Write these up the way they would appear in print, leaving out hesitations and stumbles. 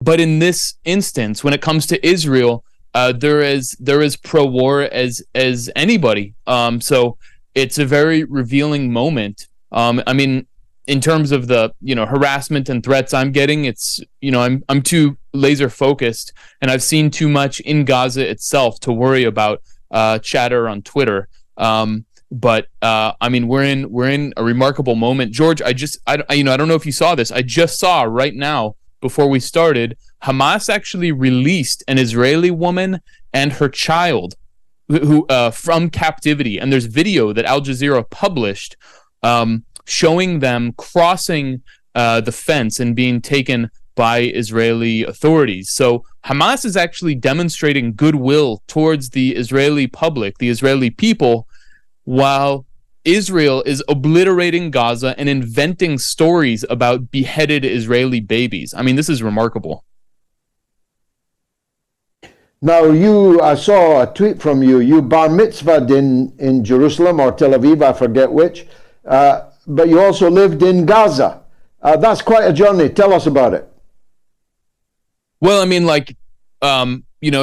But in this instance, when it comes to Israel, there is pro-war as anybody. So it's a very revealing moment. I mean, in terms of the harassment and threats I'm getting, it's I'm too laser focused, and I've seen too much in Gaza itself to worry about chatter on Twitter. But I mean, we're in a remarkable moment, George. I don't know if you saw this. I just saw right now before we started, Hamas actually released an Israeli woman and her child who from captivity, and there's video that Al Jazeera published showing them crossing the fence and being taken by Israeli authorities. So Hamas is actually demonstrating goodwill towards the Israeli public, the Israeli people, while Israel is obliterating Gaza and inventing stories about beheaded Israeli babies. I mean, this is remarkable. Now, I saw a tweet from you. You bar mitzvahed in Jerusalem or Tel Aviv, I forget which, but you also lived in Gaza. That's quite a journey. Tell us about it. Well, I mean,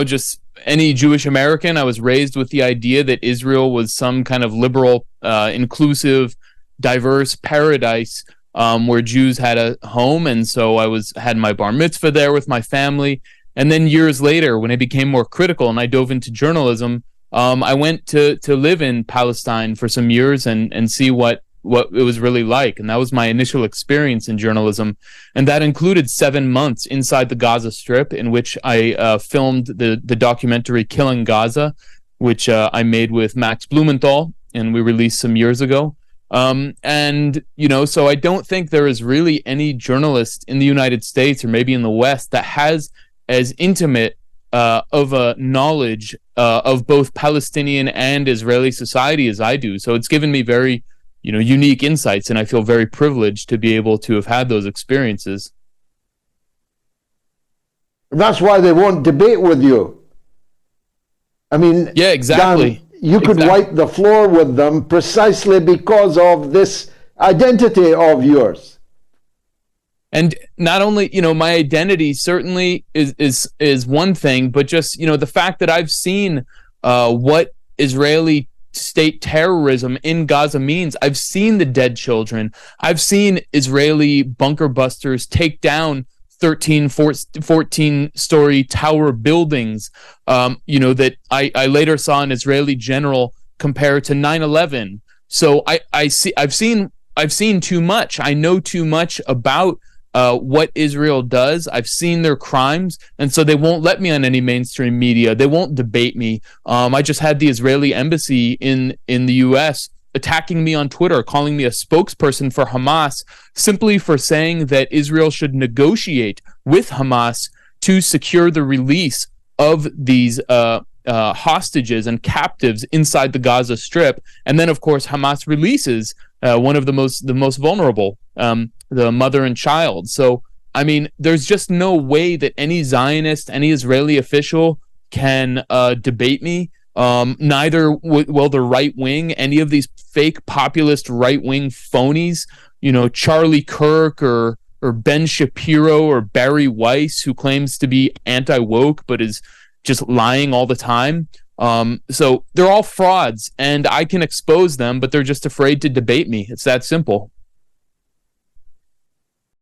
just any Jewish American, I was raised with the idea that Israel was some kind of liberal, inclusive, diverse paradise where Jews had a home. And so I had my bar mitzvah there with my family. And then years later, when it became more critical and I dove into journalism, I went to live in Palestine for some years and see what it was really like. And that was my initial experience in journalism. And that included 7 months inside the Gaza Strip, in which I filmed the documentary Killing Gaza, which I made with Max Blumenthal, and we released some years ago. So I don't think there is really any journalist in the United States or maybe in the West that has as intimate of a knowledge of both Palestinian and Israeli society as I do. So it's given me very unique insights, and I feel very privileged to be able to have had those experiences. That's why they won't debate with you. I mean, yeah, exactly. Dan, you could wipe the floor with them precisely because of this identity of yours. And not only, my identity certainly is one thing, but just, the fact that I've seen what Israeli state terrorism in Gaza means. I've seen the dead children. I've seen Israeli bunker busters take down 14-story tower buildings, that I later saw an Israeli general compare to 9/11. So I've seen too much. I know too much about what Israel does. I've seen their crimes, and so they won't let me on any mainstream media. They won't debate me. I just had the Israeli embassy in the U.S. attacking me on Twitter, calling me a spokesperson for Hamas, simply for saying that Israel should negotiate with Hamas to secure the release of these hostages and captives inside the Gaza Strip. And then, of course, Hamas releases one of the most vulnerable, the mother and child. So, I mean, there's just no way that any Zionist, any Israeli official can debate me. Neither will the right wing, any of these fake populist right wing phonies, Charlie Kirk or Ben Shapiro or Barry Weiss, who claims to be anti-woke but is just lying all the time. So they're all frauds, and I can expose them, but they're just afraid to debate me. It's that simple.